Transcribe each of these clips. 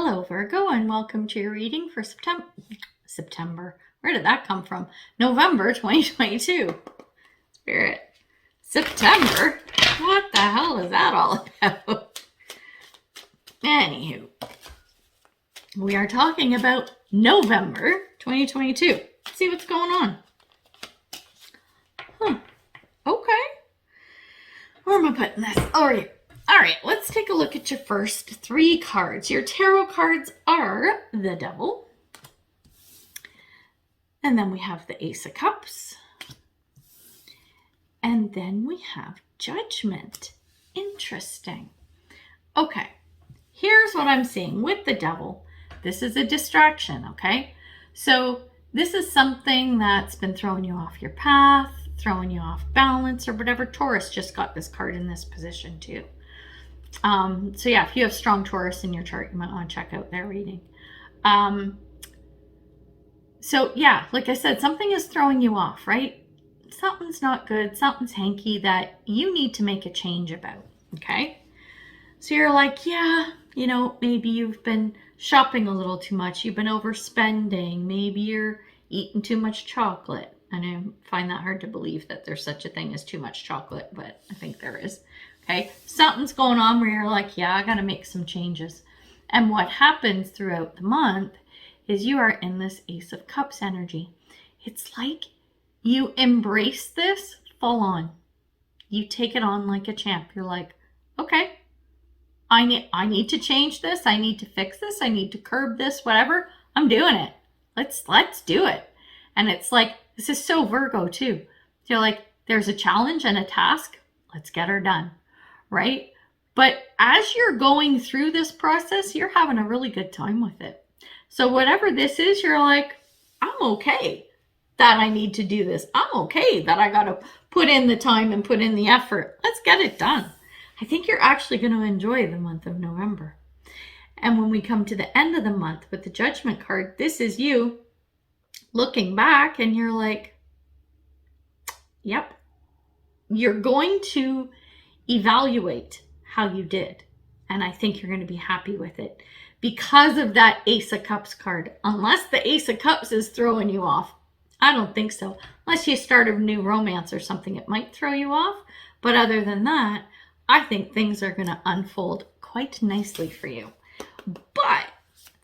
Hello, Virgo, and welcome to your reading for September. Where did that come from? November 2022. Spirit. September? What the hell is that all about? Anywho, we are talking about November 2022. Let's see what's going on. Okay. Where am I putting this? Oh, here. All right, let's take a look at your first three cards. Your tarot cards are the Devil. And then we have the Ace of Cups. And then we have Judgment. Interesting. Okay, here's what I'm seeing with the Devil. This is a distraction, okay? So this is something that's been throwing you off your path, throwing you off balance or whatever. Taurus just got this card in this position too. So yeah, if you have strong Taurus in your chart, you might want to check out their reading. So yeah, like I said, something is throwing you off, right? Something's not good. Something's hanky that you need to make a change about. Okay. So you're like, yeah, you know, maybe you've been shopping a little too much. You've been overspending. Maybe you're eating too much chocolate. And I find that hard to believe that there's such a thing as too much chocolate, but I think there is. Okay, something's going on where you're like, yeah, I got to make some changes. And what happens throughout the month is you are in this Ace of Cups energy. It's like you embrace this full on. You take it on like a champ. You're like, okay, I need to change this. I need to fix this. I need to curb this, whatever. I'm doing it. Let's do it. And it's like, this is so Virgo too. You're like, there's a challenge and a task. Let's get her done. Right? But as you're going through this process, you're having a really good time with it. So whatever this is, you're like, I'm okay that I need to do this. I'm okay that I got to put in the time and put in the effort. Let's get it done. I think you're actually going to enjoy the month of November. And when we come to the end of the month with the Judgment card, this is you looking back and you're like, yep, you're going to evaluate how you did. And I think you're going to be happy with it because of that Ace of Cups card. Unless the Ace of Cups is throwing you off. I don't think so. Unless you start a new romance or something, it might throw you off. But other than that, I think things are going to unfold quite nicely for you. But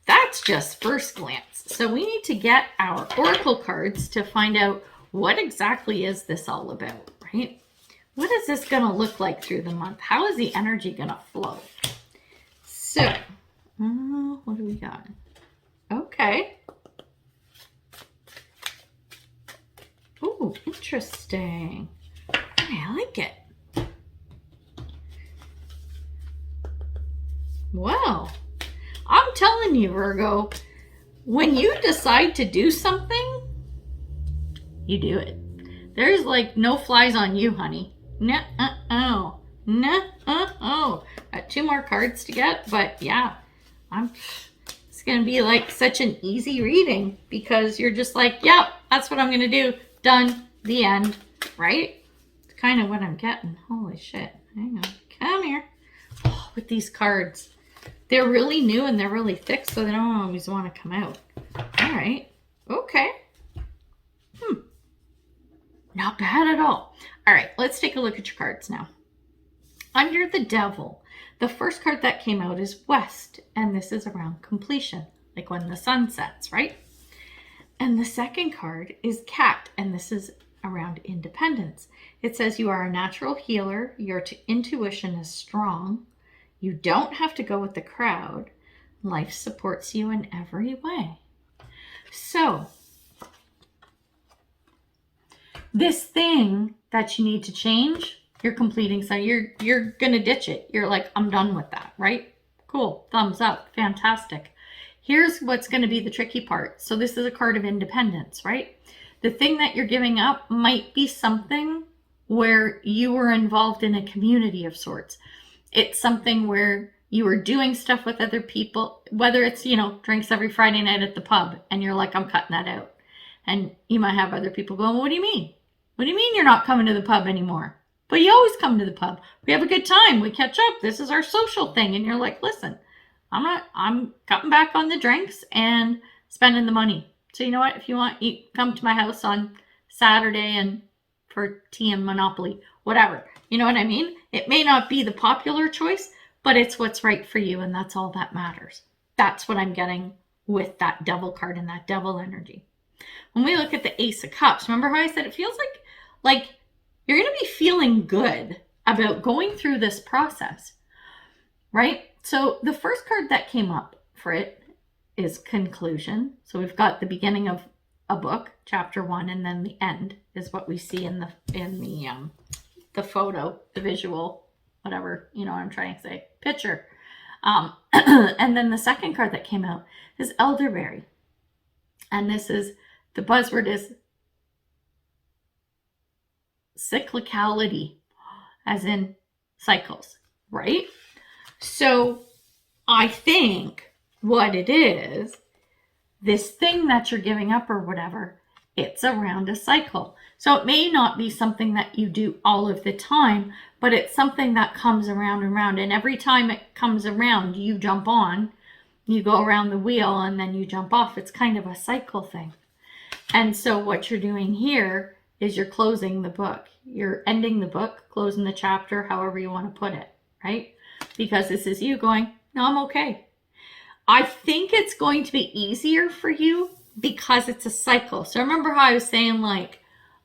that's just first glance. So we need to get our oracle cards to find out what exactly is this all about, right? What is this going to look like through the month? How is the energy going to flow? So, what do we got? Okay. Oh, interesting. Okay, I like it. Well, I'm telling you, Virgo, when you decide to do something, you do it. There's like no flies on you, honey. No. Got two more cards to get, but yeah, it's going to be like such an easy reading because you're just like, yep, that's what I'm going to do. Done. The end. Right? It's kind of what I'm getting. Holy shit. Hang on. Come here. Oh, with these cards. They're really new and they're really thick, so they don't always want to come out. All right. Okay. Not bad at all. All right, let's take a look at your cards now. Under the Devil, the first card that came out is West, and this is around completion, like when the sun sets, right? And the second card is Cat, and this is around independence. It says you are a natural healer, your intuition is strong, you don't have to go with the crowd, life supports you in every way. So, this thing that you need to change, you're completing. So you're going to ditch it. You're like, I'm done with that, right? Cool. Thumbs up. Fantastic. Here's what's going to be the tricky part. So this is a card of independence, right? The thing that you're giving up might be something where you were involved in a community of sorts. It's something where you were doing stuff with other people, whether it's, you know, drinks every Friday night at the pub, and you're like, I'm cutting that out. And you might have other people going, what do you mean? What do you mean you're not coming to the pub anymore? But you always come to the pub. We have a good time. We catch up. This is our social thing. And you're like, listen, I'm cutting back on the drinks and spending the money. So you know what? If you want, you come to my house on Saturday and for tea and Monopoly, whatever. You know what I mean? It may not be the popular choice, but it's what's right for you, and that's all that matters. That's what I'm getting with that devil card and that devil energy. When we look at the Ace of Cups, remember how I said it feels like you're going to be feeling good about going through this process, right? So the first card that came up for it is conclusion. So we've got the beginning of a book, chapter 1, and then the end is what we see in the photo, the visual, whatever, you know what I'm trying to say, picture. And then the second card that came out is elderberry. And this is, the buzzword is cyclicality, as in cycles, right? So I think what it is, this thing that you're giving up or whatever, it's around a cycle. So it may not be something that you do all of the time, but it's something that comes around and around. And every time it comes around, you jump on, you go around the wheel, and then you jump off. It's kind of a cycle thing. And so what you're doing here is you're closing the book. You're ending the book, closing the chapter, however you want to put it, right? Because this is you going, no, I'm okay. I think it's going to be easier for you because it's a cycle. So remember how I was saying, like,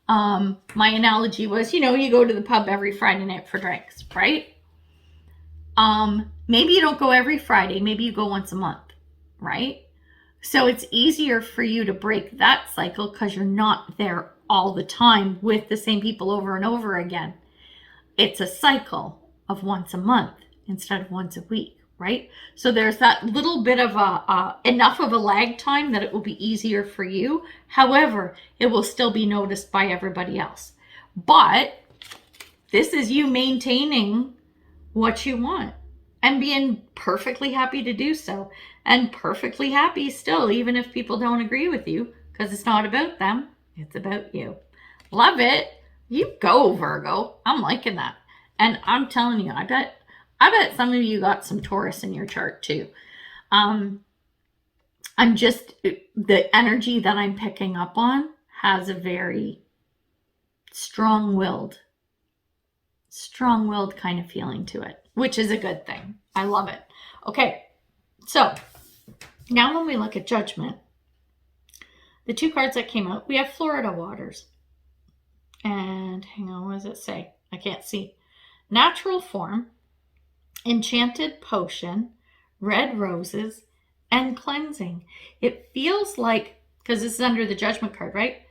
my analogy was, you know, you go to the pub every Friday night for drinks, right? Maybe you don't go every Friday. Maybe you go once a month, right? So it's easier for you to break that cycle because you're not there all the time with the same people over and over again. It's a cycle of once a month instead of once a week, right? So there's that little bit of enough of a lag time that it will be easier for you. However, it will still be noticed by everybody else. But this is you maintaining what you want and being perfectly happy to do so, and perfectly happy still, even if people don't agree with you, because it's not about them, it's about you. Love it. You go, Virgo. I'm liking that. And I'm telling you, I bet some of you got some Taurus in your chart too. I'm just, the energy that I'm picking up on has a very strong-willed kind of feeling to it, which is a good thing. I love it. Okay, so now when we look at Judgment, the two cards that came out, we have Florida waters. And hang on, what does it say? I can't see. Natural form, enchanted potion, red roses, and cleansing. It feels like, because this is under the Judgment card, right?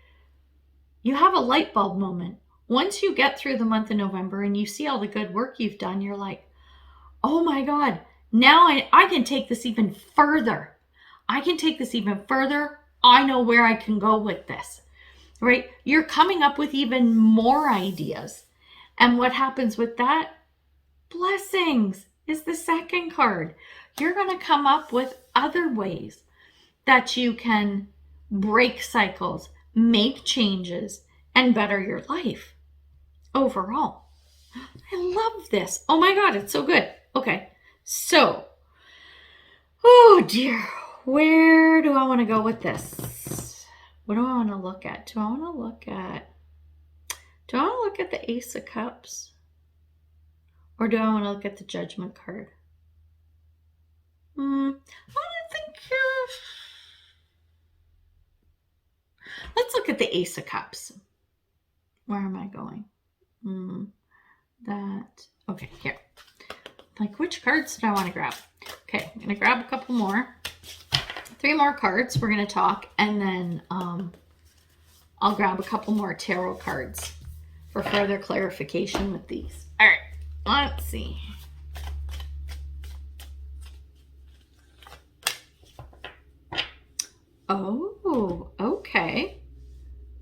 You have a light bulb moment. Once you get through the month of November and you see all the good work you've done, you're like, oh my God, now I can take this even further. I can take this even further. I know where I can go with this, right? You're coming up with even more ideas. And what happens with that? Blessings is the second card. You're going to come up with other ways that you can break cycles, make changes, and better your life overall. I love this. Oh my God, it's so good. Okay, so, oh dear, where do I want to go with this? What do I want to look at? Do I want to look at the Ace of Cups? Or do I want to look at the Judgment card? I want to think, let's look at the Ace of Cups. Where am I going? Okay, here. Like, which cards did I want to grab? Okay, I'm going to grab a couple more. 3 more cards. We're going to talk, and then I'll grab a couple more tarot cards for further clarification with these. All right, let's see. Oh, okay.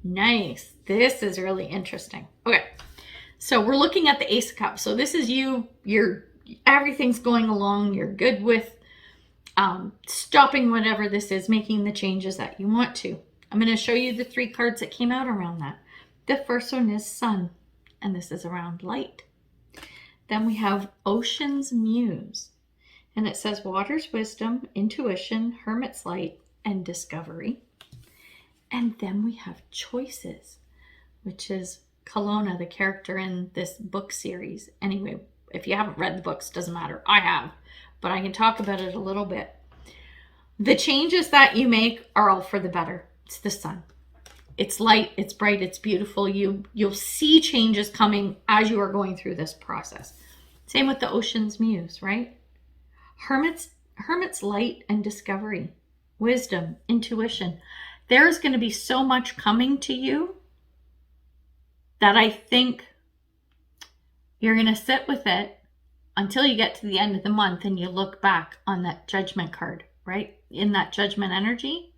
Nice. This is really interesting. Okay. So we're looking at the Ace of Cups. So this is you, everything's going along. You're good with stopping whatever this is, making the changes that you want to. I'm going to show you the 3 cards that came out around that. The first one is Sun, and this is around light. Then we have Ocean's Muse, And it says water's wisdom, intuition, hermit's light, and discovery. And then we have choices, which is Kelowna, the character in this book series. Anyway, if you haven't read the books, doesn't matter. I have, but I can talk about it a little bit. The changes that you make are all for the better. It's the sun. It's light, it's bright, it's beautiful. You'll see changes coming as you are going through this process. Same with the Ocean's Muse, right? Hermit's light and discovery, wisdom, intuition. There's going to be so much coming to you that I think you're going to sit with it until you get to the end of the month and you look back on that judgment card, right? In that judgment energy.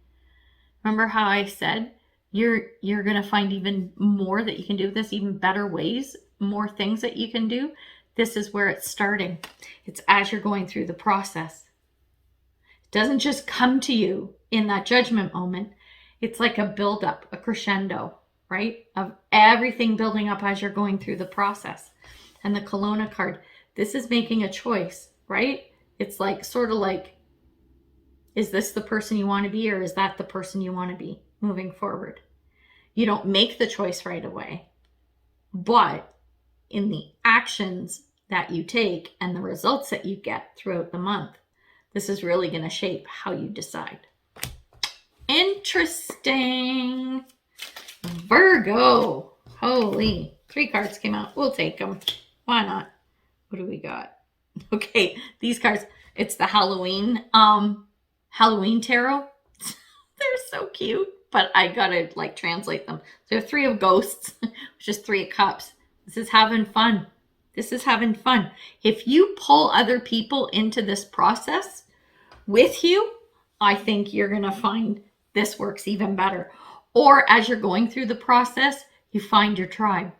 Remember how I said you're going to find even more that you can do with this, even better ways, more things that you can do. This is where it's starting. It's as you're going through the process. It doesn't just come to you in that judgment moment. It's like a buildup, a crescendo, right? Of everything building up as you're going through the process. And the Kelowna card, this is making a choice, right? It's like, sort of like, is this the person you want to be, or is that the person you want to be moving forward? You don't make the choice right away, but in the actions that you take and the results that you get throughout the month, this is really going to shape how you decide. Interesting. Virgo. Holy, 3 cards came out. We'll take them. Why not? What do we got? Okay, these cards, it's the Halloween tarot. They're so cute, but I gotta like translate them. So there are 3 of ghosts, which is 3 of cups. This is having fun. This is having fun. If you pull other people into this process with you, I think you're gonna find this works even better. Or as you're going through the process, you find your tribe.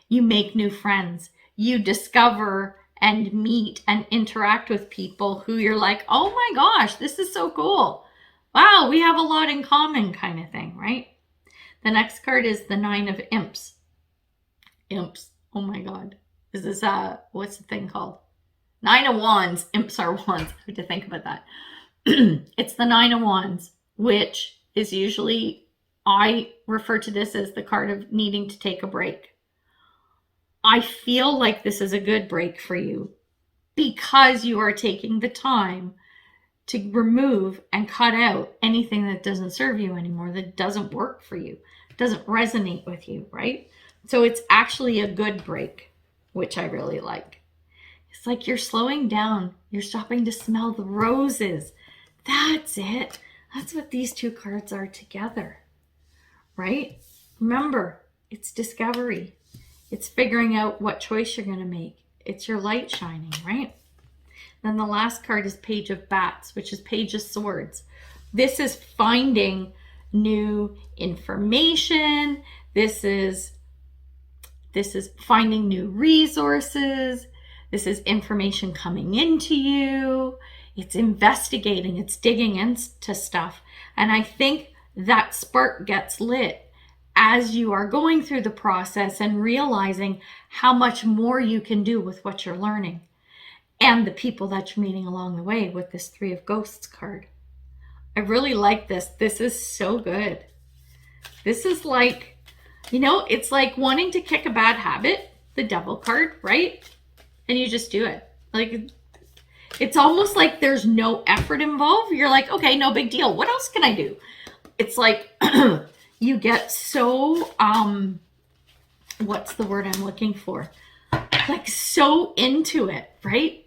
You make new friends. You discover and meet and interact with people who you're like, oh my gosh, this is so cool. Wow, we have a lot in common, kind of thing, right? The next card is the 9 of Imps. Imps. Oh my God. Is this, what's the thing called? 9 of Wands. Imps are wands. I have to think about that. It's the 9 of Wands, which is usually, I refer to this as the card of needing to take a break. I feel like this is a good break for you because you are taking the time to remove and cut out anything that doesn't serve you anymore, that doesn't work for you, doesn't resonate with you, right? So it's actually a good break, which I really like. It's like you're slowing down. You're stopping to smell the roses. That's it. That's what these 2 cards are together, right? Remember, it's discovery. It's figuring out what choice you're going to make. It's your light shining, right? Then the last card is Page of Bats, which is Page of Swords. This is finding new information. This is finding new resources. This is information coming into you. It's investigating. It's digging into stuff. And I think that spark gets lit as you are going through the process and realizing how much more you can do with what you're learning and the people that you're meeting along the way with this 3 of Ghosts card. I really like this. This is so good. This is like, you know, it's like wanting to kick a bad habit, the Devil card, right? And you just do it. Like, it's almost like there's no effort involved. You're like, okay, no big deal. What else can I do? It's like, you get so, what's the word I'm looking for? Like so into it, right?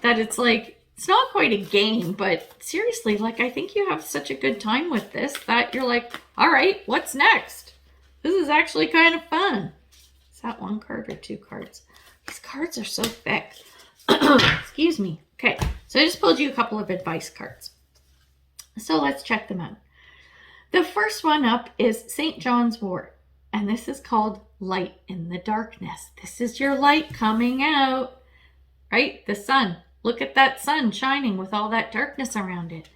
That it's like, it's not quite a game, but seriously, like I think you have such a good time with this that you're like, all right, what's next? This is actually kind of fun. Is that 1 card or 2 cards? These cards are so thick. Excuse me. Okay, so I just pulled you a couple of advice cards. So let's check them out. The first one up is St. John's Wort, and this is called Light in the Darkness. This is your light coming out, right? The sun. Look at that sun shining with all that darkness around it.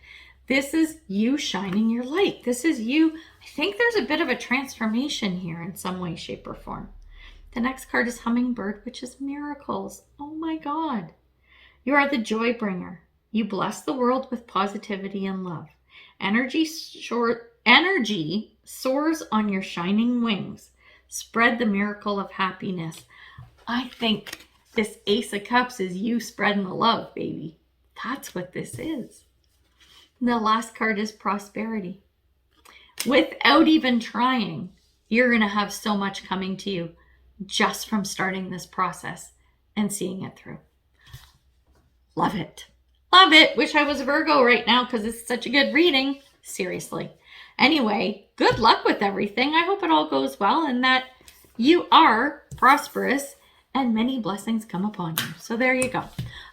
This is you shining your light. This is you. I think there's a bit of a transformation here in some way, shape, or form. The next card is Hummingbird, which is miracles. Oh my God. You are the joy bringer. You bless the world with positivity and love. Energy soars on your shining wings. Spread the miracle of happiness. I think this Ace of Cups is you spreading the love, baby. That's what this is. And the last card is prosperity. Without even trying, you're going to have so much coming to you just from starting this process and seeing it through. Love it. Love it. Wish I was a Virgo right now because it's such a good reading. Seriously. Anyway, good luck with everything. I hope it all goes well and that you are prosperous and many blessings come upon you. So there you go.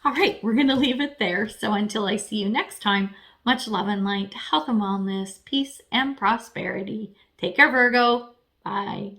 All right, we're going to leave it there. So until I see you next time, much love and light, health and wellness, peace and prosperity. Take care, Virgo. Bye.